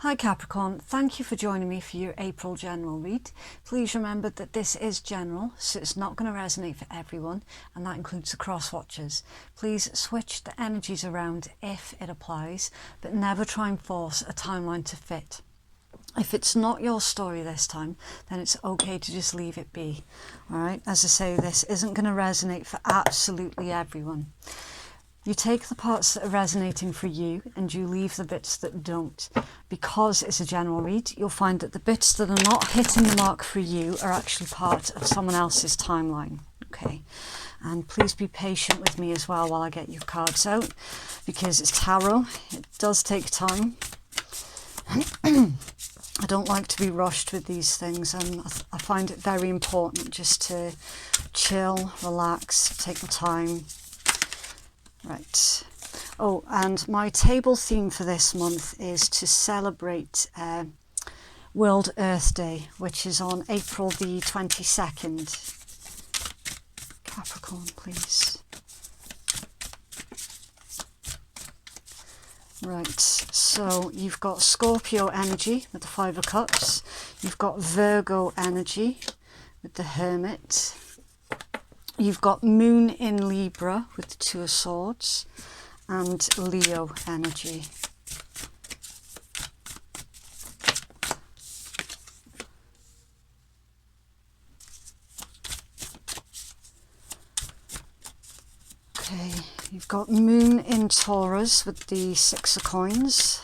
Hi Capricorn, thank you for joining me for your April general read. Please remember that this is general, so it's not going to resonate for everyone, and that includes the cross watchers. Please switch the energies around if it applies, but never try and force a timeline to fit. If it's not your story this time, then it's okay to just leave it be. Alright, as I say, this isn't going to resonate for absolutely everyone. You take the parts that are resonating for you and you leave the bits that don't. Because it's a general read, you'll find that the bits that are not hitting the mark for you are actually part of someone else's timeline. Okay, and please be patient with me as well while I get your cards out, because it's tarot. It does take time. I don't like to be rushed with these things, and I find it very important just to chill, relax, take my time. Right. Oh, and my table theme for this month is to celebrate World Earth Day, which is on April the 22nd. Capricorn, please. Right, so you've got Scorpio energy with the Five of Cups. You've got Virgo energy with the Hermit. You've got Moon in Libra with the Two of Swords, and Leo energy. Okay, you've got Moon in Taurus with the Six of Coins.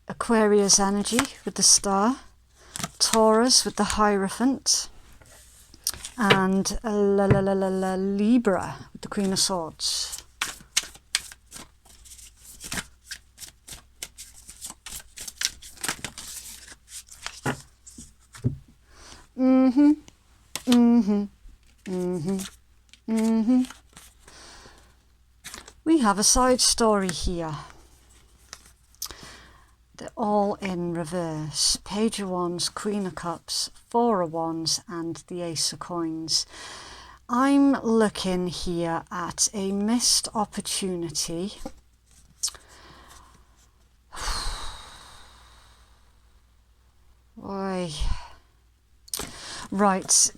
Aquarius energy with the Star, Taurus with the Hierophant, and Libra with the Queen of Swords. We have a side story here. They're all in reverse. Page of Wands, Queen of Cups, Four of Wands, and the Ace of Coins. I'm looking here at a missed opportunity. Boy. Right.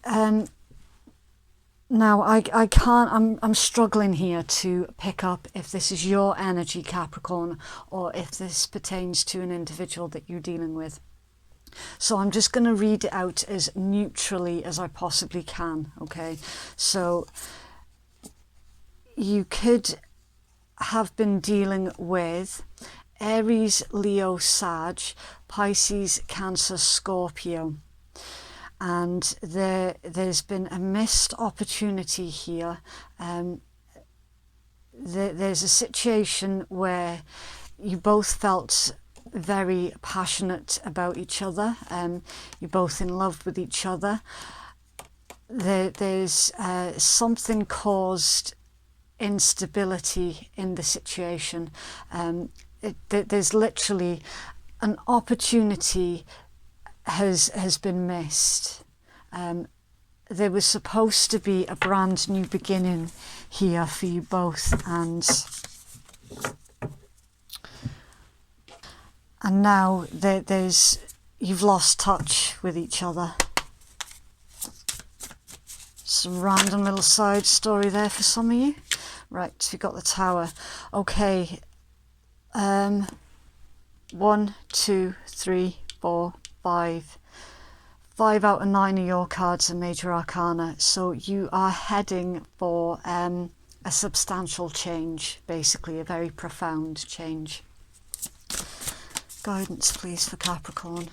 Now, I can't, I'm struggling here to pick up if this is your energy, Capricorn, or if this pertains to an individual that you're dealing with. So I'm just going to read it out as neutrally as I possibly can, okay? So you could have been dealing with Aries, Leo, Sag, Pisces, Cancer, Scorpio. And there's been a missed opportunity here. There's a situation where you both felt very passionate about each other. You're both in love with each other. There's something caused instability in the situation. There's literally an opportunity has been missed. There was supposed to be a brand new beginning here for you both, and now you've lost touch with each other. Some random little side story there for some of you. Right, so you've got the Tower. Okay, 1, 2, 3, 4, 5 out of 9 of your cards are major arcana, so you are heading for a substantial change, basically a very profound change. Guidance please for Capricorn.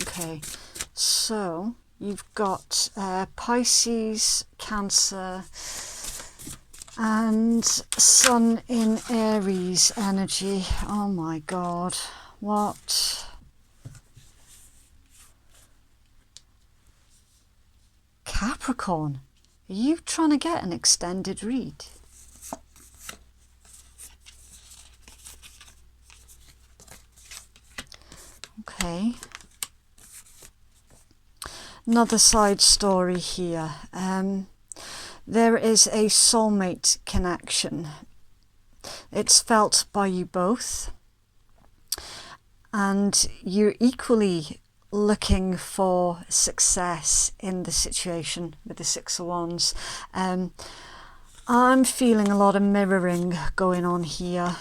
Okay, so you've got Pisces, Cancer, and Sun in Aries energy. Oh my God, what? Capricorn, are you trying to get an extended read? Okay. Another side story here. There is a soulmate connection. It's felt by you both, and you're equally looking for success in the situation with the Six of Wands. I'm feeling a lot of mirroring going on here.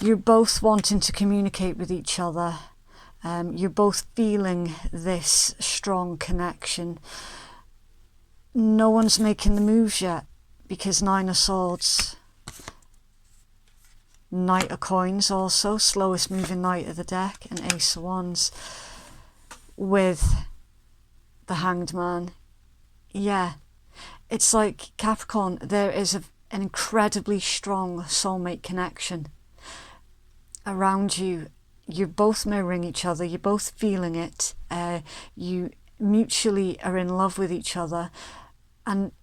You're both wanting to communicate with each other. You're both feeling this strong connection. No one's making the moves yet because Nine of Swords, Knight of Coins also, slowest moving knight of the deck, and Ace of Wands with the Hanged Man. Yeah, it's like Capricorn, there is an incredibly strong soulmate connection around you. You're both mirroring each other, you're both feeling it, you mutually are in love with each other, and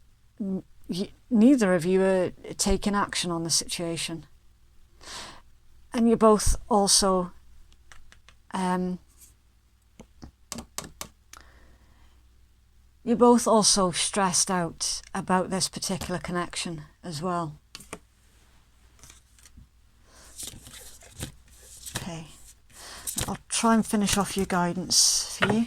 neither of you are taking action on the situation. And you're both also stressed out about this particular connection as well. Okay, I'll try and finish off your guidance for you.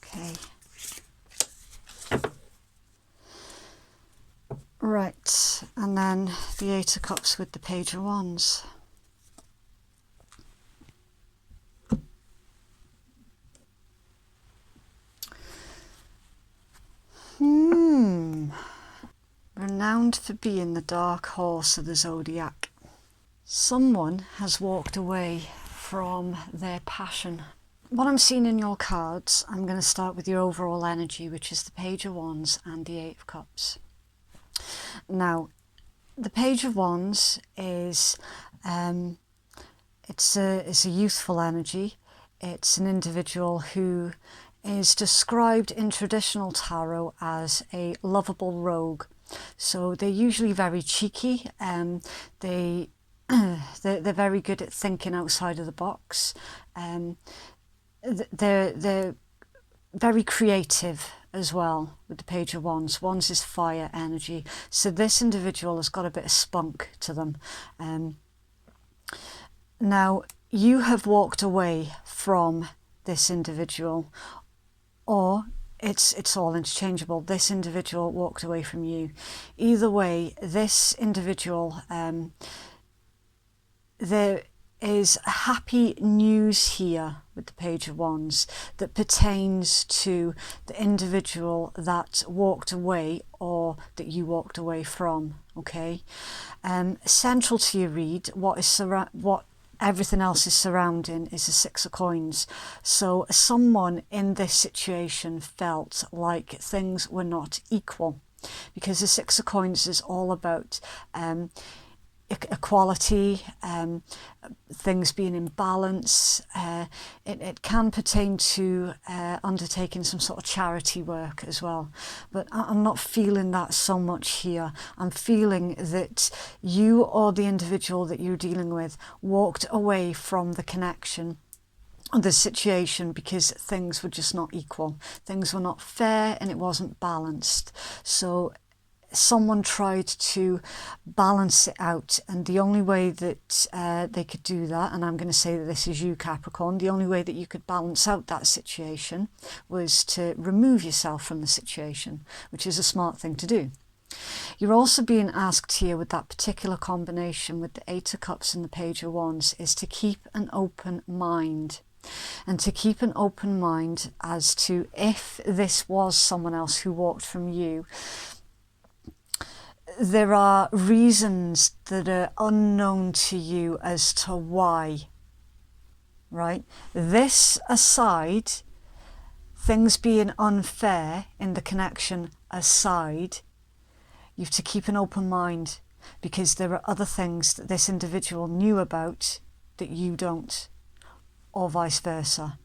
Okay. Right, and then the Eight of Cups with the Page of Wands. Renowned for being the dark horse of the Zodiac. Someone has walked away from their passion. What I'm seeing in your cards, I'm going to start with your overall energy, which is the Page of Wands and the Eight of Cups. Now, the Page of Wands is it's a youthful energy. It's an individual who is described in traditional tarot as a lovable rogue. So they're usually very cheeky. They're very good at thinking outside of the box. They're very creative as well with the Page of Wands. Wands is fire energy. So this individual has got a bit of spunk to them. Now, you have walked away from this individual, or it's all interchangeable. This individual walked away from you. Either way, this individual, there is happy news here with the Page of Wands that pertains to the individual that walked away or that you walked away from. Okay, central to your read, what everything else is surrounding is the Six of Coins. So someone in this situation felt like things were not equal, because the Six of Coins is all about equality, things being in balance. It can pertain to undertaking some sort of charity work as well, but I'm not feeling that so much here. I'm feeling that you or the individual that you're dealing with walked away from the connection, the situation, because things were just not equal. Things were not fair and it wasn't balanced. So someone tried to balance it out, and the only way that they could do that, and I'm going to say that this is you, Capricorn, the only way that you could balance out that situation was to remove yourself from the situation, which is a smart thing to do. You're also being asked here with that particular combination with the Eight of Cups and the Page of Wands is to keep an open mind. And to keep an open mind as to if this was someone else who walked from you, there are reasons that are unknown to you as to why, right? This aside, things being unfair in the connection aside, you have to keep an open mind. because there are other things that this individual knew about that you don't, or vice versa.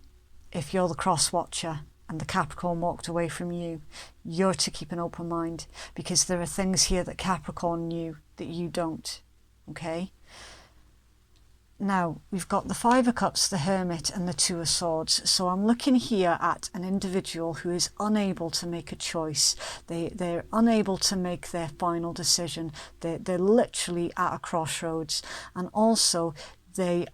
If you're the cross watcher and the Capricorn walked away from you, you're to keep an open mind, because there are things here that Capricorn knew that you don't, okay? Now, we've got the Five of Cups, the Hermit, and the Two of Swords. So I'm looking here at an individual who is unable to make a choice. They're unable to make their final decision. They're literally at a crossroads. And also, they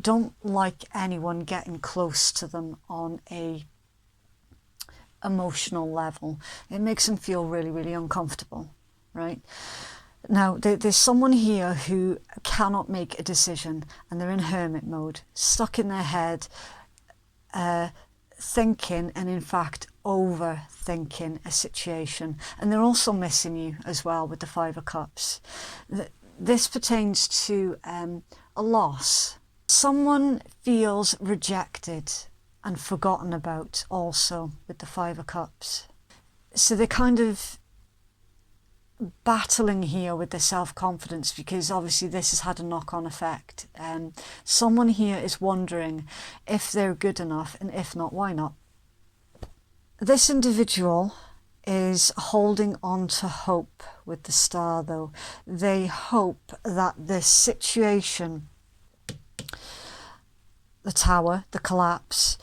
don't like anyone getting close to them on a emotional level. It makes them feel really, really uncomfortable, right? Now, there's someone here who cannot make a decision, and they're in hermit mode, stuck in their head, thinking and in fact overthinking a situation. And they're also missing you as well with the Five of Cups. This pertains to a loss. Someone feels rejected and forgotten about also with the Five of Cups. So they're kind of battling here with their self-confidence, because obviously this has had a knock-on effect. Someone here is wondering if they're good enough, and if not, why not? This individual is holding on to hope with the Star, though. They hope that this situation, the Tower, the collapse,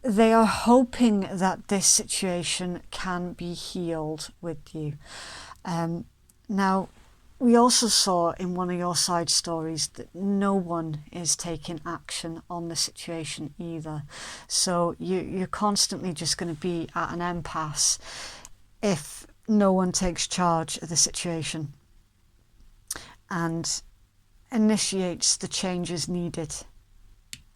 they are hoping that this situation can be healed with you. Now, we also saw in one of your side stories that no one is taking action on the situation either. So you're constantly just going to be at an impasse if no one takes charge of the situation and initiates the changes needed.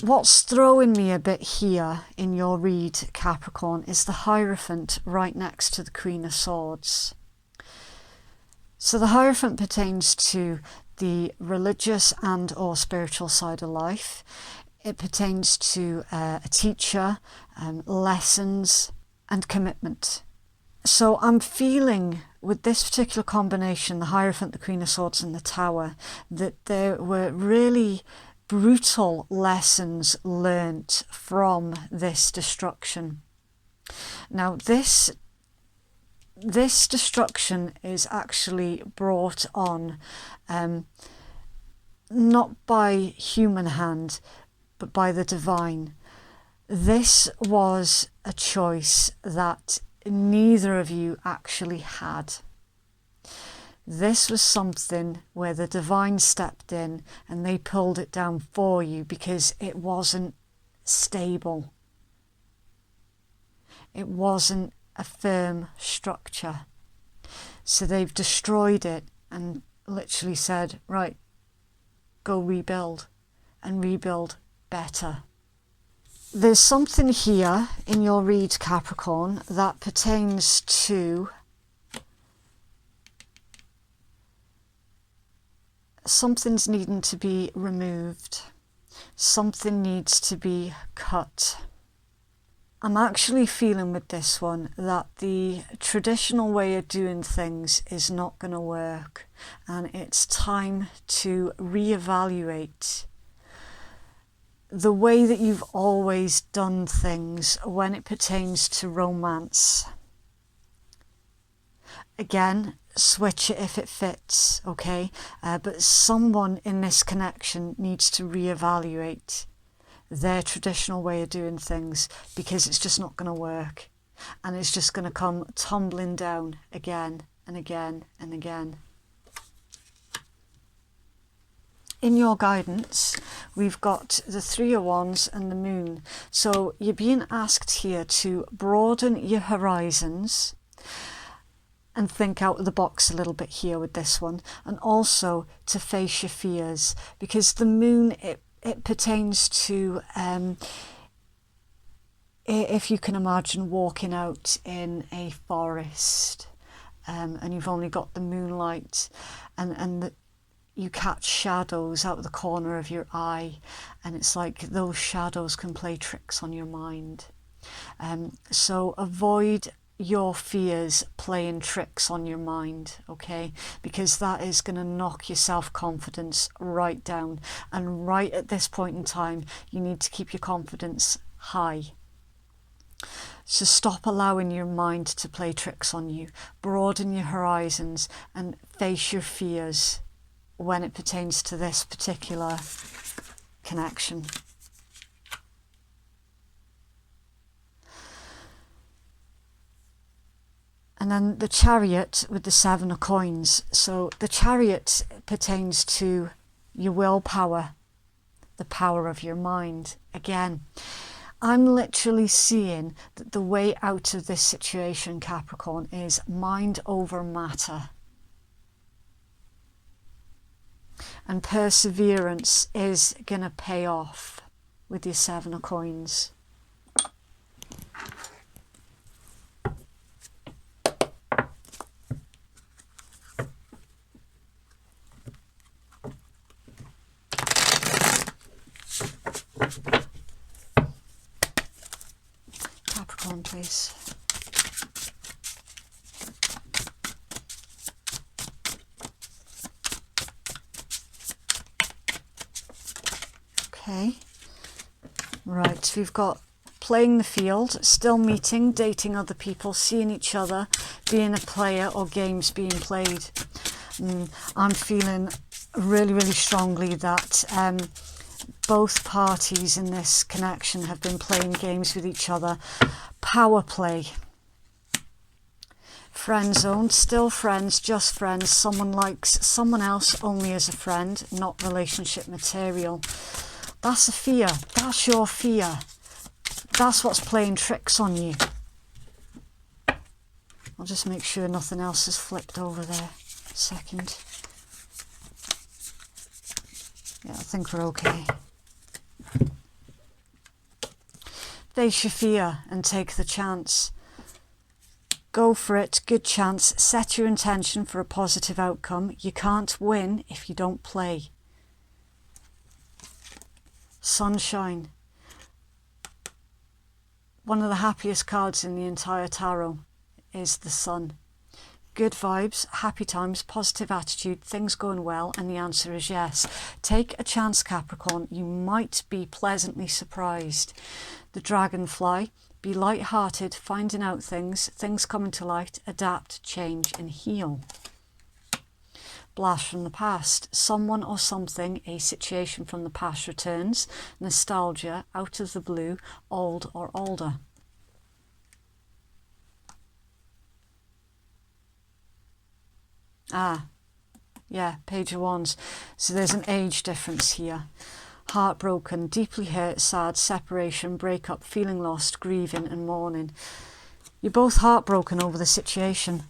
What's throwing me a bit here in your read, Capricorn, is the Hierophant right next to the Queen of Swords. So the Hierophant pertains to the religious and or spiritual side of life. It pertains to a teacher, lessons and commitment. So I'm feeling with this particular combination, the Hierophant, the Queen of Swords and the Tower, that there were really brutal lessons learnt from this destruction. Now this destruction is actually brought on not by human hand but by the divine. This was a choice that neither of you actually had. This was something where the divine stepped in and they pulled it down for you because it wasn't stable. It wasn't a firm structure. So they've destroyed it and literally said, right, go rebuild and rebuild better. There's something here in your read, Capricorn, that pertains to something's needing to be removed. Something needs to be cut. I'm actually feeling with this one that the traditional way of doing things is not going to work, and it's time to reevaluate the way that you've always done things when it pertains to romance. Again, switch it if it fits, okay? But someone in this connection needs to reevaluate their traditional way of doing things, because it's just not going to work, and it's just going to come tumbling down again and again and again. In your guidance, we've got the Three of Wands and the Moon. So you're being asked here to broaden your horizons and think out of the box a little bit here with this one, and also to face your fears, because the Moon, it pertains to, if you can imagine walking out in a forest and you've only got the moonlight and you catch shadows out of the corner of your eye, and it's like those shadows can play tricks on your mind. So avoid your fears playing tricks on your mind, okay? Because that is going to knock your self-confidence right down. And right at this point in time, you need to keep your confidence high. So stop allowing your mind to play tricks on you. Broaden your horizons and face your fears when it pertains to this particular connection. And then the Chariot with the 7 of coins. So the Chariot pertains to your willpower, the power of your mind. Again, I'm literally seeing that the way out of this situation, Capricorn, is mind over matter. And perseverance is going to pay off with your 7 of coins. Capricorn, please. Okay, right, so we've got playing the field, still meeting, dating other people, seeing each other, being a player, or games being played. I'm feeling really, really strongly that both parties in this connection have been playing games with each other. Power play. Friend zone, still friends, just friends. Someone likes someone else only as a friend, not relationship material. That's a fear. That's your fear. That's what's playing tricks on you. I'll just make sure nothing else is flipped over there. Second. Yeah, I think we're okay. Face your fear and take the chance. Go for it. Good chance. Set your intention for a positive outcome. You can't win if you don't play. Sunshine. One of the happiest cards in the entire tarot is the Sun. Good vibes, happy times, positive attitude, things going well, and the answer is yes. Take a chance, Capricorn. You might be pleasantly surprised. The Dragonfly. Be light-hearted, finding out things coming to light, adapt, change, and heal. Blast from the past. Someone or something, a situation from the past returns. Nostalgia, out of the blue, old or older. Yeah, Page of Wands. So there's an age difference here. Heartbroken, deeply hurt, sad, separation, breakup, feeling lost, grieving and mourning. You're both heartbroken over the situation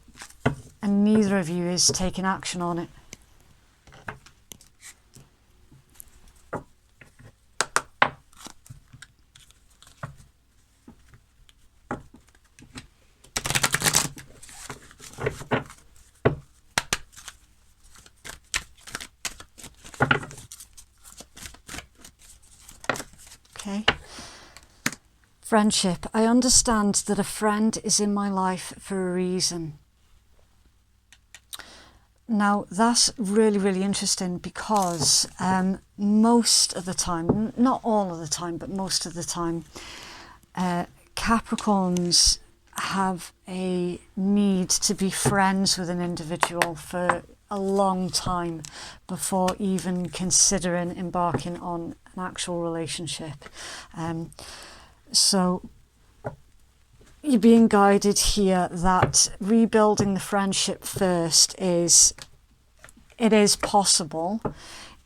and neither of you is taking action on it. Okay. Friendship. I understand that a friend is in my life for a reason. Now that's really, really interesting because most of the time, not all of the time, but most of the time, Capricorns have a need to be friends with an individual for a long time before even considering embarking on an actual relationship. So you're being guided here that rebuilding the friendship first is possible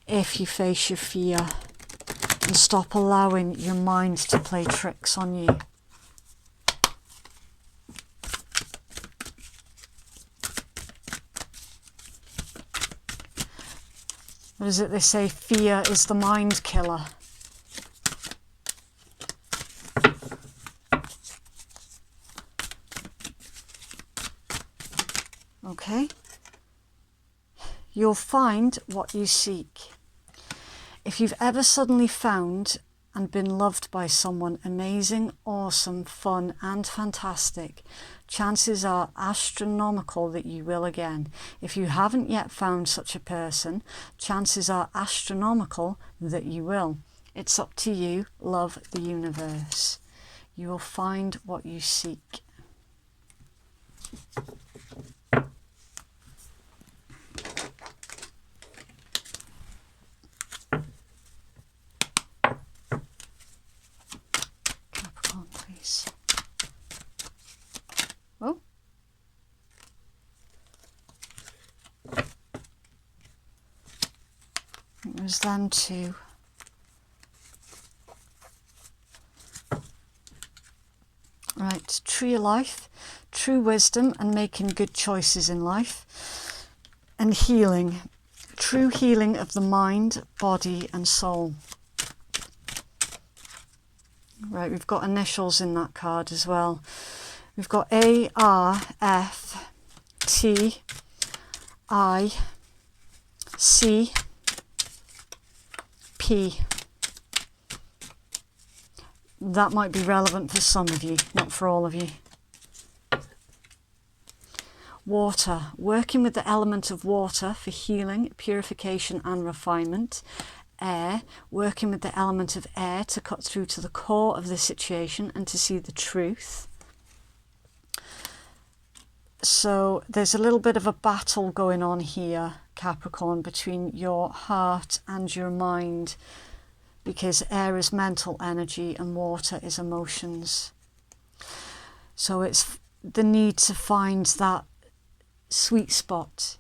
if you face your fear and stop allowing your mind to play tricks on you. What is it they say? Fear is the mind killer. Okay. You'll find what you seek. If you've ever suddenly found and been loved by someone amazing, awesome, fun and fantastic, chances are astronomical that you will again. If you haven't yet found such a person, chances are astronomical that you will. It's up to you. Love the universe. You will find what you seek. Capricorn, please. Oh. It was them too. Right, true life, true wisdom and making good choices in life, and healing, true healing of the mind, body and soul. Right, we've got initials in that card as well. We've got A, R, F, T, I, C, P. That might be relevant for some of you, not for all of you. Water, working with the element of water for healing, purification and refinement. Air, working with the element of air to cut through to the core of the situation and to see the truth. So there's a little bit of a battle going on here, Capricorn, between your heart and your mind, because air is mental energy and water is emotions. So it's the need to find that sweet spot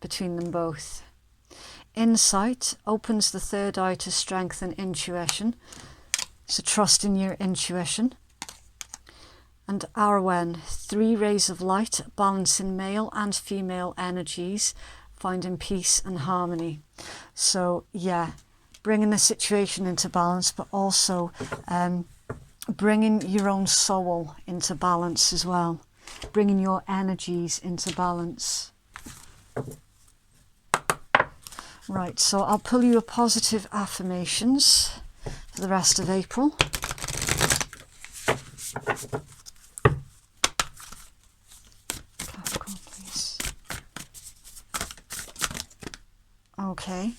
between them both. Insight opens the third eye to strengthen intuition, so trust in your intuition. And Arwen, 3 rays of light, balancing male and female energies, finding peace and harmony. So yeah, bringing the situation into balance, but also bringing your own soul into balance as well, bringing your energies into balance. Right, so I'll pull you a positive affirmations for the rest of April. Capricorn, please. Okay.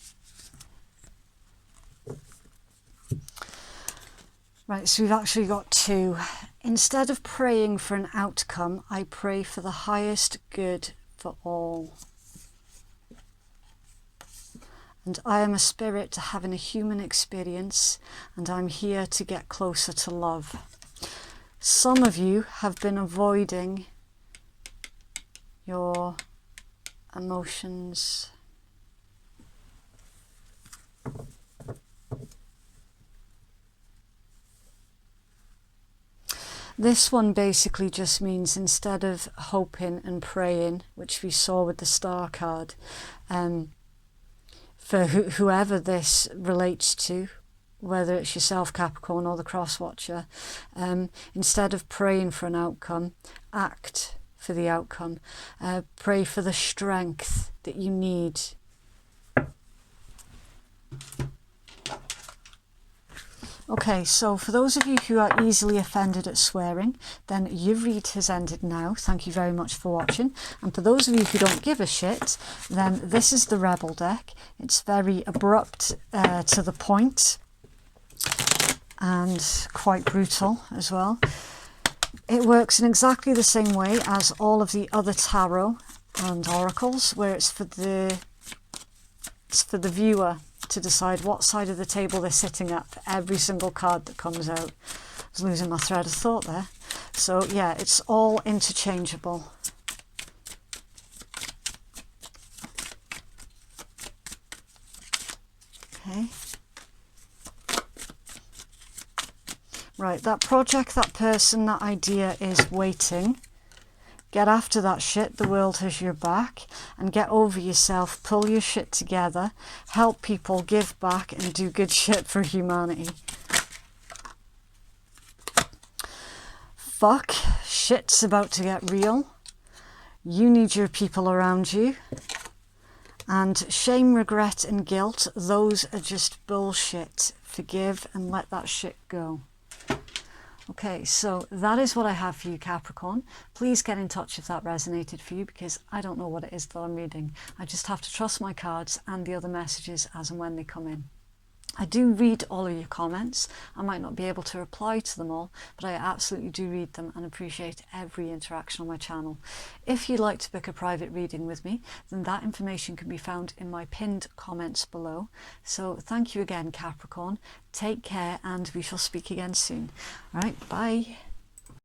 Right, so we've actually got 2. Instead of praying for an outcome, I pray for the highest good for all. And I am a spirit having a human experience, and I'm here to get closer to love. Some of you have been avoiding your emotions. This one basically just means instead of hoping and praying, which we saw with the star card, for whoever this relates to, whether it's yourself, Capricorn, or the cross watcher, instead of praying for an outcome, act for the outcome. Pray for the strength that you need. Okay, so for those of you who are easily offended at swearing, then your read has ended now. Thank you very much for watching. And for those of you who don't give a shit, then this is the Rebel deck. It's very abrupt, to the point, and quite brutal as well. It works in exactly the same way as all of the other tarot and oracles, where it's for the viewer to decide what side of the table they're sitting at for every single card that comes out. I was losing my thread of thought there. So yeah, it's all interchangeable. Okay. Right, that project, that person, that idea is waiting. Get after that shit, the world has your back, and get over yourself, pull your shit together, help people, give back, and do good shit for humanity. Fuck, shit's about to get real. You need your people around you, And shame, regret and guilt, those are just bullshit. Forgive and let that shit go. Okay, so that is what I have for you, Capricorn. Please get in touch if that resonated for you, because I don't know what it is that I'm reading. I just have to trust my cards and the other messages as and when they come in. I do read all of your comments. I might not be able to reply to them all, but I absolutely do read them and appreciate every interaction on my channel. If you'd like to book a private reading with me, then that information can be found in my pinned comments below. So thank you again, Capricorn. Take care and we shall speak again soon. All right, bye.